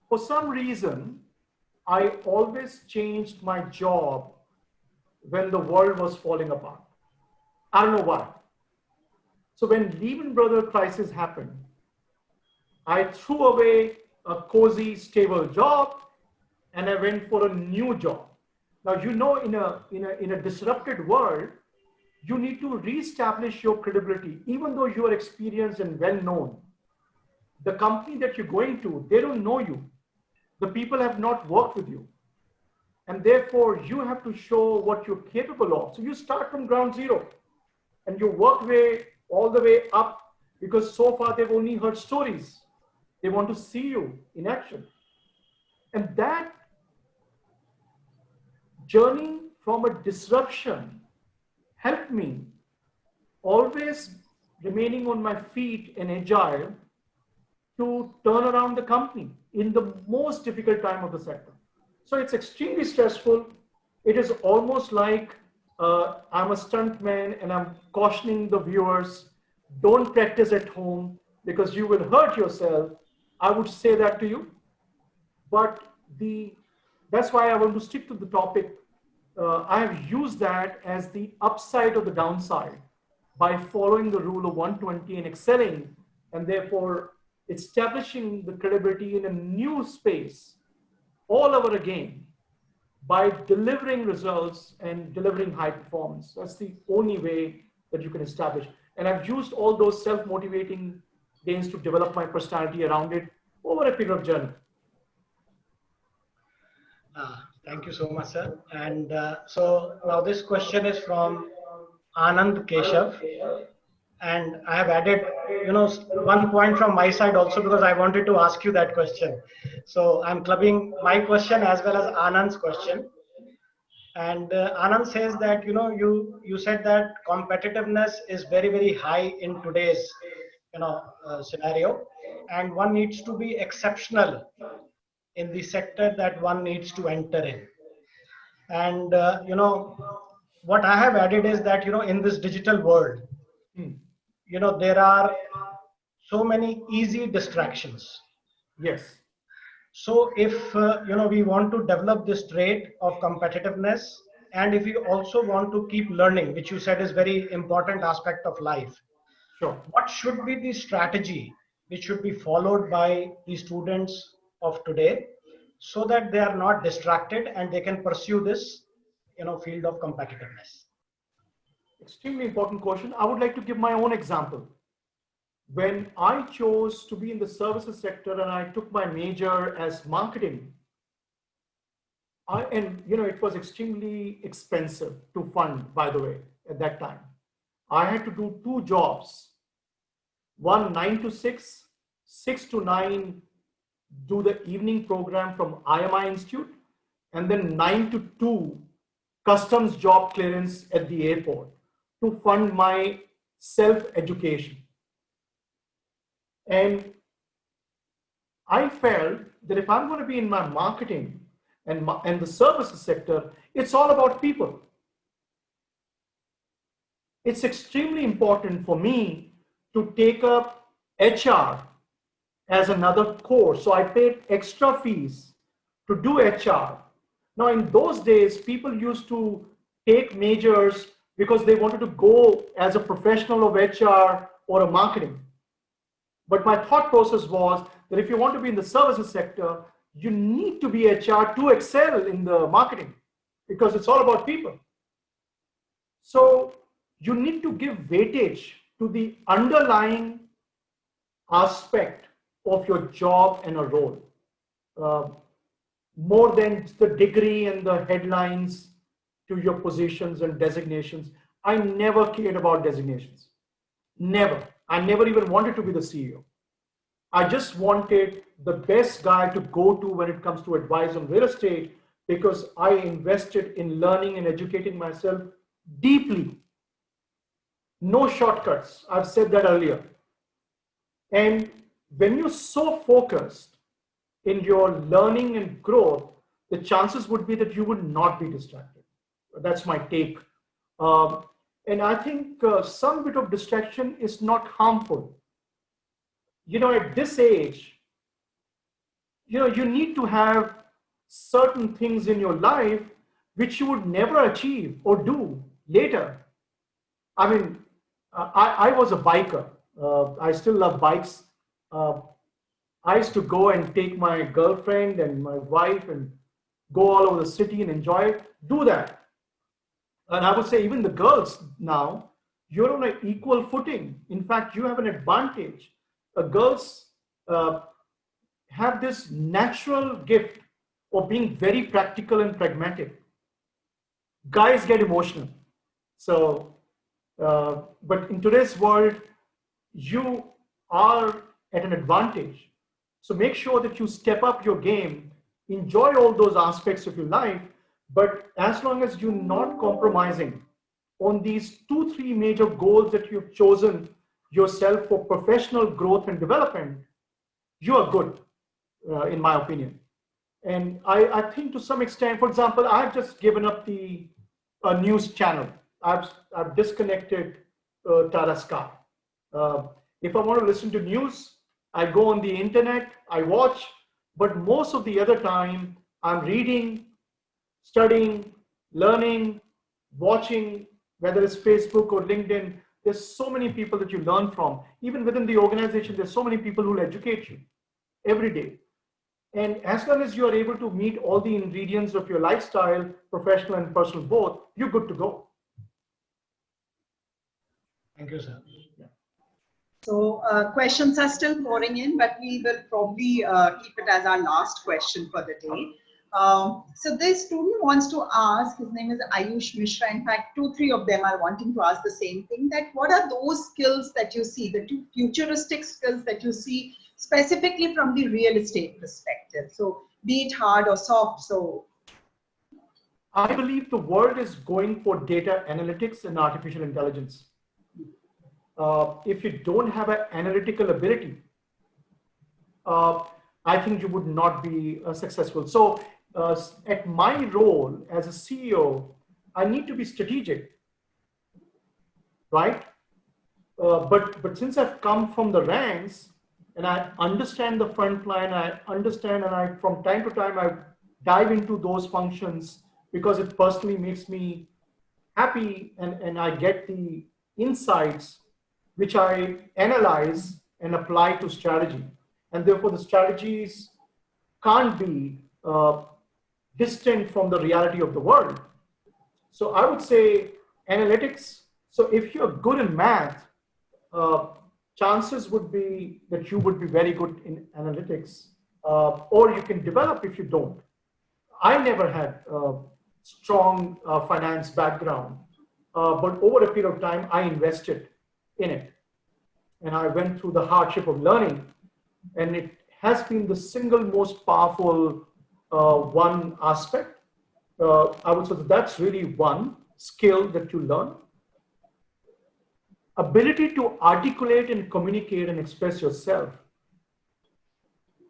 For some reason, I always changed my job when the world was falling apart. I don't know why. So when Lehman Brothers crisis happened, I threw away a cozy, stable job and I went for a new job. Now, you know, in a disrupted world, you need to reestablish your credibility. Even though you are experienced and well known, the company that you're going to, they don't know you. The people have not worked with you. And therefore, you have to show what you're capable of. So you start from ground zero and you work way all the way up because so far they've only heard stories. They want to see you in action. And that journey from a disruption helped me always remaining on my feet and agile to turn around the company in the most difficult time of the sector. So it's extremely stressful. It is almost like I'm a stuntman and I'm cautioning the viewers, don't practice at home because you will hurt yourself. I would say that to you. But that's why I want to stick to the topic. I have used that as the upside of the downside by following the rule of 120 and excelling, and therefore establishing the credibility in a new space all over again by delivering results and delivering high performance. That's the only way that you can establish. And I've used all those self-motivating things to develop my personality around it over a period of journey. Thank you so much, sir. And so now this question is from Anand Keshav. And I have added, one point from my side also because I wanted to ask you that question. So I'm clubbing my question as well as Anand's question. And Anand says that, you said that competitiveness is very, very high in today's, scenario. And one needs to be exceptional in the sector that one needs to enter in. And, what I have added is that, in this digital world, there are so many easy distractions. Yes. So if we want to develop this trait of competitiveness, and if we also want to keep learning, which you said is very important aspect of life, Sure. what should be the strategy which should be followed by the students of today so that they are not distracted and they can pursue this field of competitiveness? Extremely important question. I would like to give my own example. When I chose to be in the services sector and I took my major as marketing, it was extremely expensive to fund, by the way, at that time. I had to do two jobs, one 9 to 6, 6 to 9, do the evening program from IMI Institute, and then 9 to 2, customs job clearance at the airport to fund my self-education. And I felt that if I'm going to be in my marketing and the services sector, it's all about people. It's extremely important for me to take up HR as another course. So I paid extra fees to do HR. Now, in those days, people used to take majors because they wanted to go as a professional of HR or a marketing. But my thought process was that if you want to be in the services sector, you need to be HR to excel in the marketing because it's all about people. So you need to give weightage to the underlying aspect of your job and a role, uh, more than the degree and the headlines to your positions and designations. I never cared about designations. Never. I never even wanted to be the CEO. I just wanted the best guy to go to when it comes to advice on real estate, because I invested in learning and educating myself deeply. No shortcuts. I've said that earlier. And when you're so focused in your learning and growth, the chances would be that you would not be distracted. That's my take. Um, and I think some bit of distraction is not harmful. At this age, you need to have certain things in your life which you would never achieve or do later. I mean, I was a biker. I still love bikes. Uh, I used to go and take my girlfriend and my wife and go all over the city and enjoy it. Do that. And I would say even the girls now, you're on an equal footing. In fact, you have an advantage. Girls uh, have this natural gift of being very practical and pragmatic. Guys get emotional. So, but in today's world, you are at an advantage. So make sure that you step up your game, enjoy all those aspects of your life, but as long as you're not compromising on these 2, 3 major goals that you've chosen yourself for professional growth and development, you are good, in my opinion. And I think to some extent, for example, I've just given up the news channel. I've disconnected Tata Sky. If I want to listen to news, I go on the internet, I watch, but most of the other time I'm reading, studying, learning, watching, whether it's Facebook or LinkedIn. There's so many people that you learn from. Even within the organization, there's so many people who will educate you every day. And as long as you are able to meet all the ingredients of your lifestyle, professional and personal both, you're good to go. Thank you, sir. So questions are still pouring in, but we will probably keep it as our last question for the day. So this student wants to ask, his name is Ayush Mishra. In fact, 2, 3 of them are wanting to ask the same thing, that what are those skills that you see, the 2 futuristic skills that you see specifically from the real estate perspective? So be it hard or soft. So I believe the world is going for data analytics and artificial intelligence. If you don't have an analytical ability, I think you would not be successful. So at my role as a CEO, I need to be strategic, right? But since I've come from the ranks and I understand the front line, I understand, and I from time to time I dive into those functions because it personally makes me happy, and I get the insights which I analyze and apply to strategy. And therefore the strategies can't be distant from the reality of the world. So I would say analytics. So if you're good in math, chances would be that you would be very good in analytics, or you can develop if you don't. I never had a strong finance background, but over a period of time, I invested in it. And I went through the hardship of learning, and it has been the single most powerful one aspect. I would say that's really one skill that you learn. Ability to articulate and communicate and express yourself.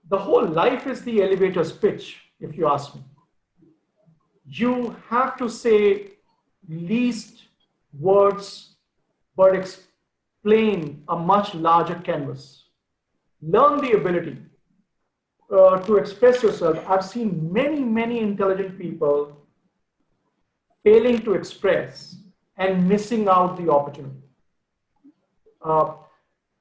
The whole life is the elevator's pitch, if you ask me. You have to say least words, but explain a much larger canvas. Learn the ability to express yourself. I've seen many, many intelligent people failing to express and missing out the opportunity.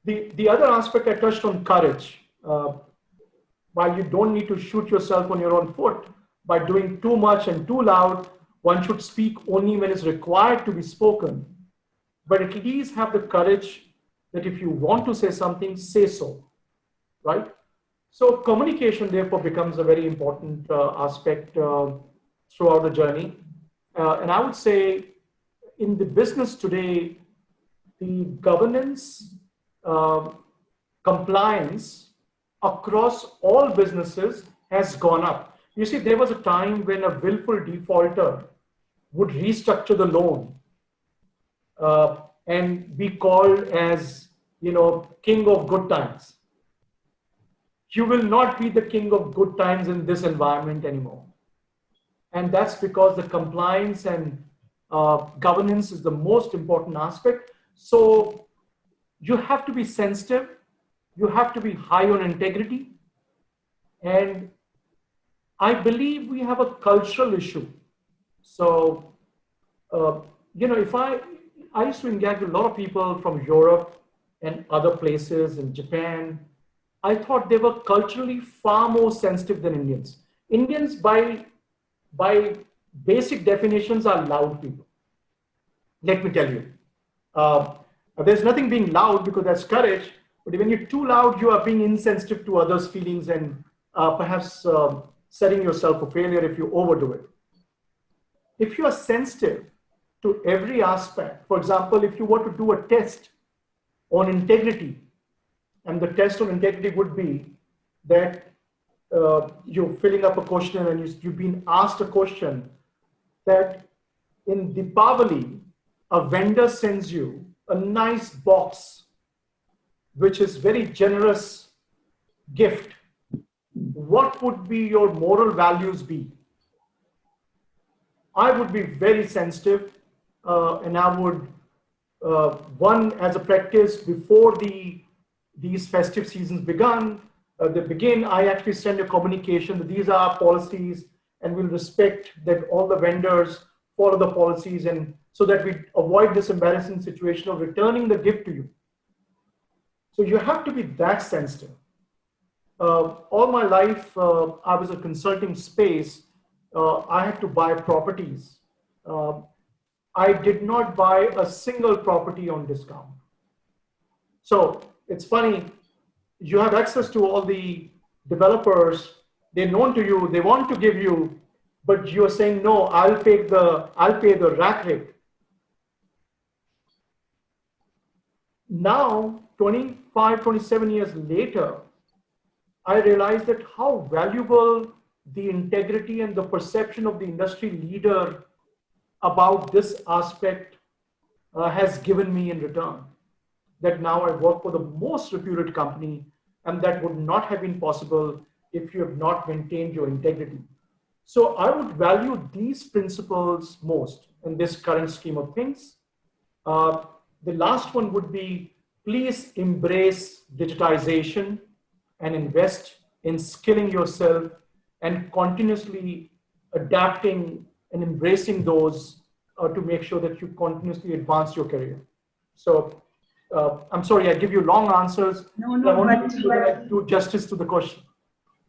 The other aspect I touched on, courage. While you don't need to shoot yourself on your own foot by doing too much and too loud, one should speak only when it's required to be spoken, but at least have the courage that if you want to say something, say so, right? So communication therefore becomes a very important aspect throughout the journey. And I would say in the business today, the governance, compliance across all businesses has gone up. You see, there was a time when a willful defaulter would restructure the loan and be called as, king of good times. You will not be the king of good times in this environment anymore. And that's because the compliance and governance is the most important aspect. So you have to be sensitive, you have to be high on integrity. And I believe we have a cultural issue. So, if I used to engage with a lot of people from Europe and other places in Japan. I thought they were culturally far more sensitive than Indians. Indians, by basic definitions, are loud people. Let me tell you. There's nothing being loud because that's courage, but when you're too loud, you are being insensitive to others' feelings and perhaps setting yourself for failure if you overdo it. If you are sensitive to every aspect, for example, if you were to do a test on integrity, and the test on integrity would be that you're filling up a question and you've been asked a question that in Deepavali, a vendor sends you a nice box, which is very generous gift. What would be your moral values be? I would be very sensitive and I would, one, as a practice before these festive seasons begin, I actually send a communication that these are our policies and we'll respect that all the vendors follow the policies, and so that we avoid this embarrassing situation of returning the gift to you. So you have to be that sensitive. All my life, I was a consulting space. I had to buy properties. I did not buy a single property on discount. So it's funny, you have access to all the developers, they're known to you, they want to give you, but you're saying, no, I'll pay the rack rate. Now, 25, 27 years later, I realized that how valuable the integrity and the perception of the industry leader about this aspect has given me in return. That now I work for the most reputed company, and that would not have been possible if you have not maintained your integrity. So I would value these principles most in this current scheme of things. The last one would be, please embrace digitization and invest in skilling yourself and continuously adapting and embracing those to make sure that you continuously advance your career. So I'm sorry, I give you long answers. No, I want but to do justice to the question.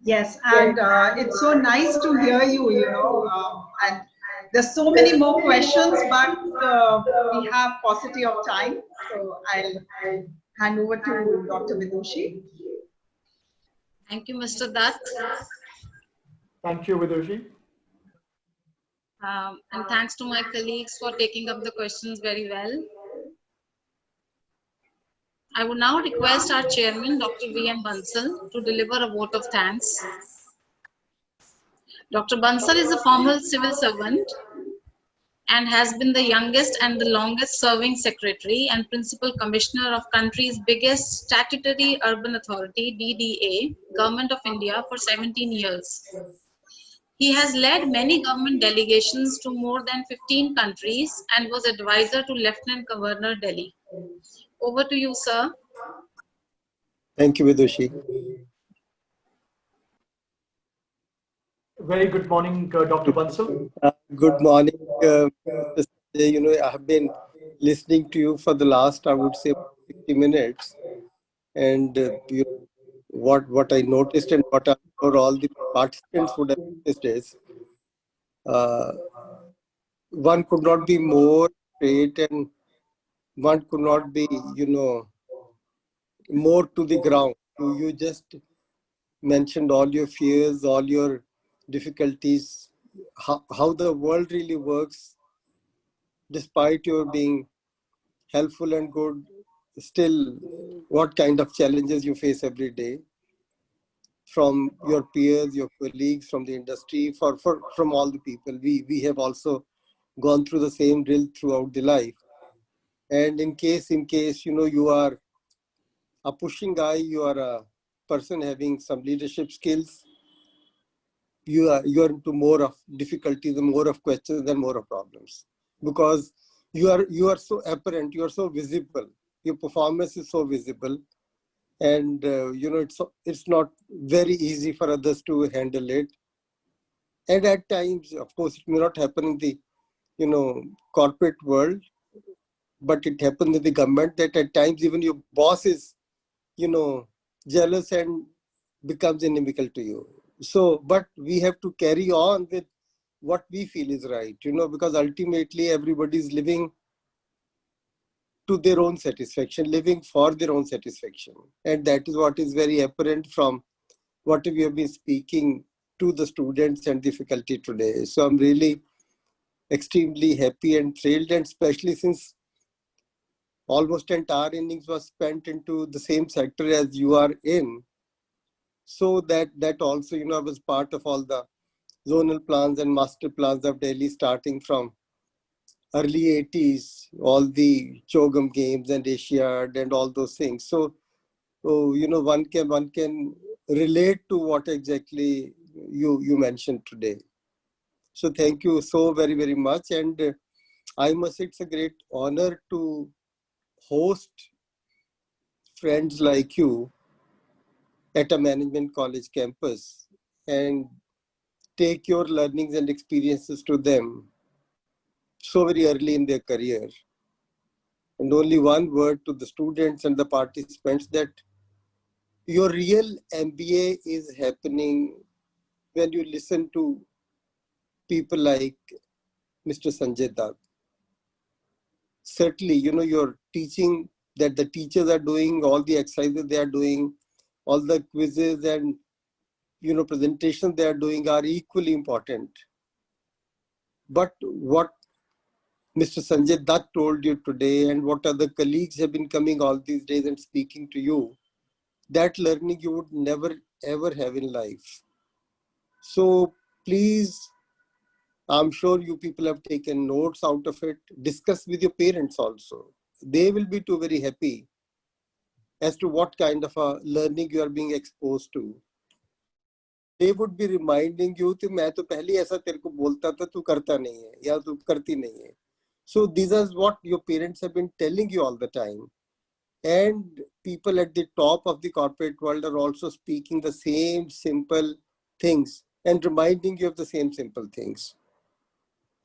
yes, and it's so nice to hear you, and there's so many more questions, but we have paucity of time. So I'll hand over to Dr. Vidushi. Thank you, Mr. Dutt. Thank you, Vidushi. And thanks to my colleagues for taking up the questions very well. I would now request our chairman, Dr. V.M. Bansal, to deliver a vote of thanks. Dr. Bansal is a former civil servant and has been the youngest and the longest serving secretary and principal commissioner of country's biggest statutory urban authority, DDA, Government of India, for 17 years. He has led many government delegations to more than 15 countries and was advisor to Lieutenant Governor Delhi. Over to you, sir. Thank you, Vidushi. Very good morning, Dr. Bansal. Good morning, Mr. Sanjay. I have been listening to you for the last, I would say, 60 minutes. And what I noticed and what I'm sure all the participants would have noticed is one could not be more straight and one could not be, more to the ground. You just mentioned all your fears, all your difficulties, how the world really works, despite your being helpful and good, still what kind of challenges you face every day from your peers, your colleagues, from the industry, from all the people. We have also gone through the same drill throughout the life. And in case, you are a pushing guy, you are a person having some leadership skills, you are into more of difficulties and more of questions and more of problems, because you are so apparent, you are so visible, your performance is so visible, and it's not very easy for others to handle it. And at times, of course, it may not happen in the corporate world, but it happens in the government, that at times even your boss is jealous and becomes inimical to you. So, but we have to carry on with what we feel is right, because ultimately everybody is living to their own satisfaction, living for their own satisfaction. And that is what is very apparent from what we have been speaking to the students and the faculty today. So I'm really extremely happy and thrilled, and especially since almost entire innings was spent into the same sector as you are in. So that also, I was part of all the zonal plans and master plans of Delhi, starting from early 80s, all the Chogam games and Asiad and all those things. So, one can relate to what exactly you mentioned today. So thank you so very, very much. And I must say it's a great honor to host friends like you at a management college campus and take your learnings and experiences to them so very early in their career. And only one word to the students and the participants, that your real MBA is happening when you listen to people like Mr. Sanjay Dutt. Certainly, you're teaching that the teachers are doing, all the exercises they are doing, all the quizzes and presentations they are doing are equally important. But what Mr. Sanjay Dutt told you today, and what other colleagues have been coming all these days and speaking to you, that learning you would never ever have in life. So please, I'm sure you people have taken notes out of it. Discuss with your parents also. They will be too very happy as to what kind of a learning you are being exposed to. They would be reminding you कि मैं तो पहले ऐसा तेरे को बोलता था, तू करता नहीं है या तू करती नहीं है. So these are what your parents have been telling you all the time. And people at the top of the corporate world are also speaking the same simple things and reminding you of the same simple things.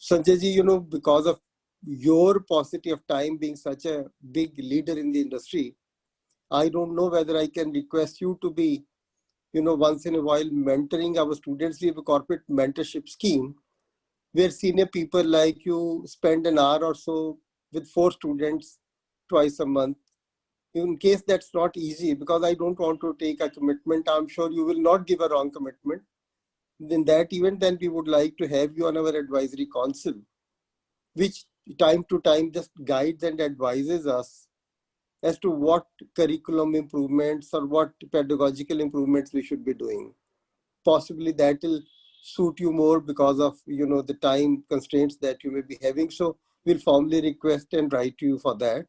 Sanjay ji, because of your paucity of time being such a big leader in the industry, I don't know whether I can request you to be, once in a while mentoring our students. We have a corporate mentorship scheme where senior people like you spend an hour or so with 4 students twice a month. In case that's not easy, because I don't want to take a commitment, I'm sure you will not give a wrong commitment. In that event, then we would like to have you on our advisory council, which time to time just guides and advises us as to what curriculum improvements or what pedagogical improvements we should be doing. Possibly that will suit you more because of the time constraints that you may be having. So we'll formally request and write to you for that.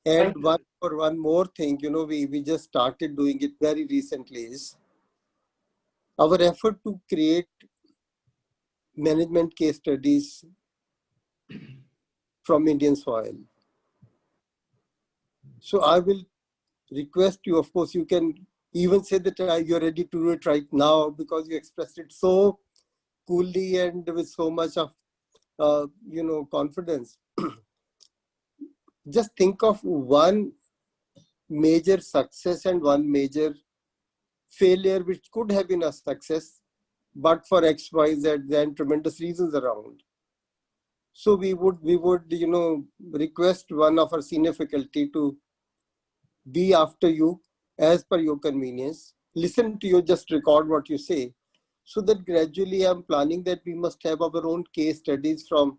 And one more thing, we just started doing it very recently, is our effort to create management case studies from Indian soil. So I will request you, of course, you can even say that you're ready to do it right now, because you expressed it so coolly and with so much of confidence. Just think of one major success and one major failure which could have been a success, but for X, Y, Z, and tremendous reasons around. So we would request one of our senior faculty to be after you as per your convenience, listen to you, just record what you say. So that gradually I'm planning that we must have our own case studies from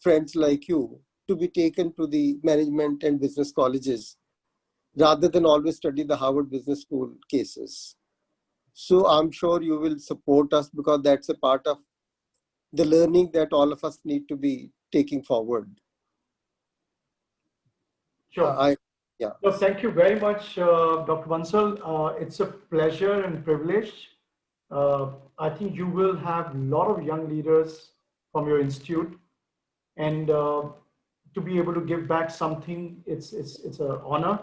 friends like you to be taken to the management and business colleges rather than always study the Harvard Business School cases. So I'm sure you will support us because that's a part of the learning that all of us need to be taking forward. Sure. Yeah. So thank you very much, Dr. Bansal. It's a pleasure and privilege. I think you will have a lot of young leaders from your institute, and to be able to give back something, it's an honor.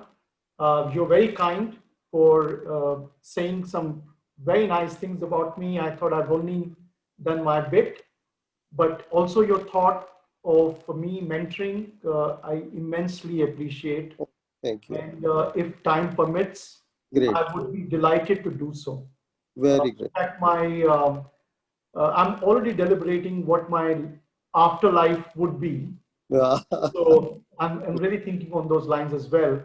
You're very kind for saying some very nice things about me. I thought I've only done my bit, but also your thought of me mentoring, I immensely appreciate. Thank you. And if time permits, Great. I would be delighted to do so. Very great. In fact, I'm already deliberating what my afterlife would be. So I'm really thinking on those lines as well.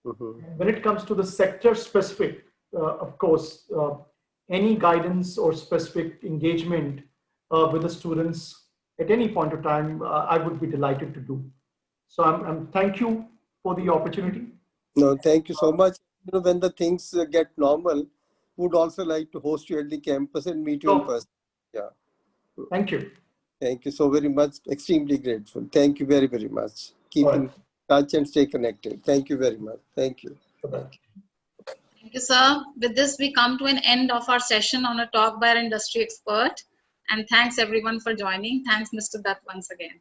When it comes to the sector specific, of course, any guidance or specific engagement with the students at any point of time, I would be delighted to do. So I'm thank you for the opportunity. No, thank you so much. You know, when the things get normal, would also like to host you at the campus and meet you in person. Yeah. Thank you. Thank you so very much. Extremely grateful. Thank you very, very much. Keep in touch and stay connected. Thank you very much. Thank you. Bye-bye. Thank you, sir. With this, we come to an end of our session on a talk by our industry expert. And thanks everyone for joining. Thanks, Mr. Dutt, once again.